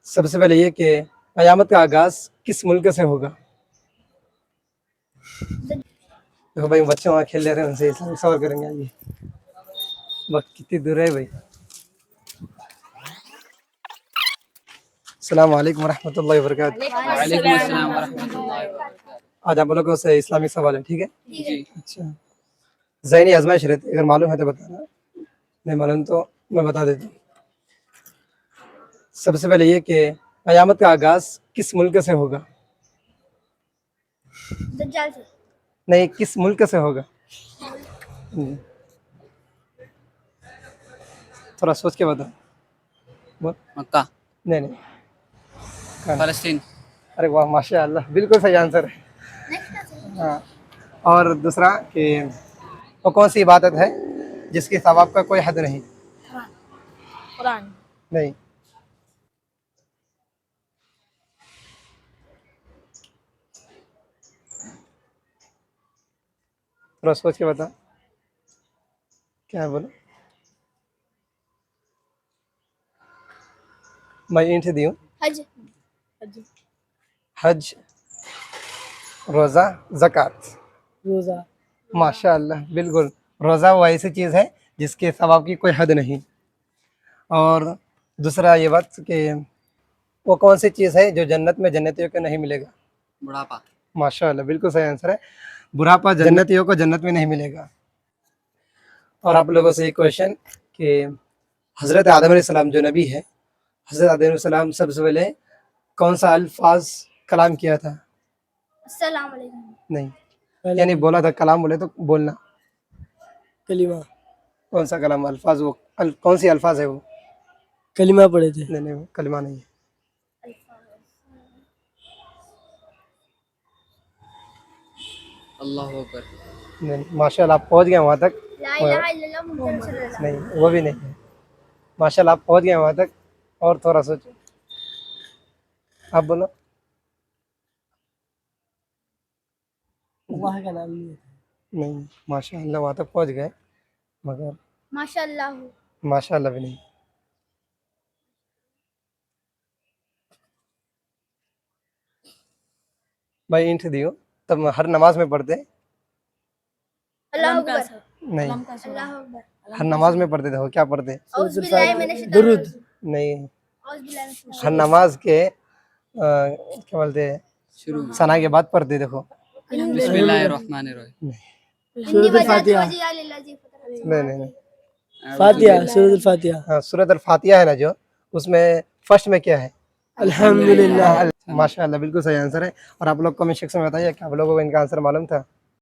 सबसे पहले ये कि क़यामत का आगाज़ किस मुल्क से होगा? देखो भाई बच्चे वहाँ खेल ले रहे हैं, उनसे इस्लामिक सवाल करेंगे। आइए, वक्त कितनी दूर है भाई। अस्सलाम वालेकुम रहमतुल्लाहि व बरकातहू। वालेकुम अस्सलाम वरहमतुल्लाहि वबरकातुहू। आज आप लोगों से इस्लामिक सवाल है, ठीक है? जी अच्छा, ज़हनी आजमाइश रहती है, अगर मालूम है तो बताना, नहीं मालूम तो मैं बता देता हूँ। सबसे पहले ये कि क़यामत का आगाज़ किस मुल्क से होगा? दज्जाल से। नहीं, किस मुल्क से होगा? थोड़ा सोच के बता। बोल। मक्का, नहीं नहीं, फलस्तीन। अरे वाह माशाअल्लाह, बिल्कुल सही आंसर है। हाँ, और दूसरा कि वो कौन सी इबादत है जिसके सवाब का कोई हद नहीं? कुरान। नहीं, थोड़ा सोच के बता। क्या है बोलो? मैं इंट दी हूँ। हज। हज, रोज़ा, ज़कात। रोज़ा। माशाअल्लाह, बिल्कुल। रोज़ा वो ऐसी चीज़ है जिसके सवाब की कोई हद नहीं। और दूसरा ये बात कि वो कौन सी चीज़ है जो जन्नत में जन्नतियों को नहीं मिलेगा? बुढ़ापा। माशाअल्लाह, बिल्कुल सही आंसर है। बुढ़ापा जन्नतियों को जन्नत में नहीं मिलेगा। और आप लोगों से एक क्वेश्चन कि हज़रत आदम अलैहिस्सलाम जो नबी है, हज़रत आदम अलैहिस्सलाम सबसे पहले कौन सा अल्फाज कलाम किया था? अस्सलाम वालेकुम। नहीं, पहले यानी बोला था, कलाम बोले तो बोलना। कलिमा कौन सा कलाम, अल्फाज, वो कौन सी अल्फाज है वो? कलिमा पढ़े थे। नहीं नहीं, वो कलिमा नहीं है। अल्लाह अकबर। नहीं, माशाल्लाह आप पहुंच गए वहाँ तक। ला इलाहा इल्लल्लाह मुहम्मद रसूलुल्लाह। नहीं, वो भी नहीं है। माशाल्लाह आप पहुंच गए वहाँ तक। और थोड़ा सोचो, आप बोलो। अल्लाह का नाम नहीं है। नहीं, माशाल्लाह वहाँ तक पहुंच गए, मगर माशाअल्लाह। माशाल्लाह भी नहीं। भाई इंट दी हो, तब हर नमाज में पढ़ते? अल्लाहु अकबर। नहीं, अल्लाहु अकबर। हर नमाज में पढ़ते थे, वो क्या पढ़ते? औज़ु बिल्लाहि मिनश शैतानिर दुरूद। रजीम। नहीं, औज़ु बिल्लाहि मिनश शैतानिर हर नमाज के क्या बोलते हैं, शुरू में सना के बाद पढ़ते, देखो। बिस्मिल्लाहिर्रहमानिर्रहीम। रजीम। सूरत फातिहा। वजिया लिल्लाजी फतह। नहीं नहीं नहीं, फातिहा, सूरत फातिहा। हाँ, सूरत अल फातिहा है ना जो, उसमें फर्स्ट में क्या है? अल्हम्दुलिल्लाह। माशाल्लाह, बिल्कुल सही आंसर है। और आप लोग कमेंट सेक्शन में बताइए कि आप लोगों को इनका आंसर मालूम था?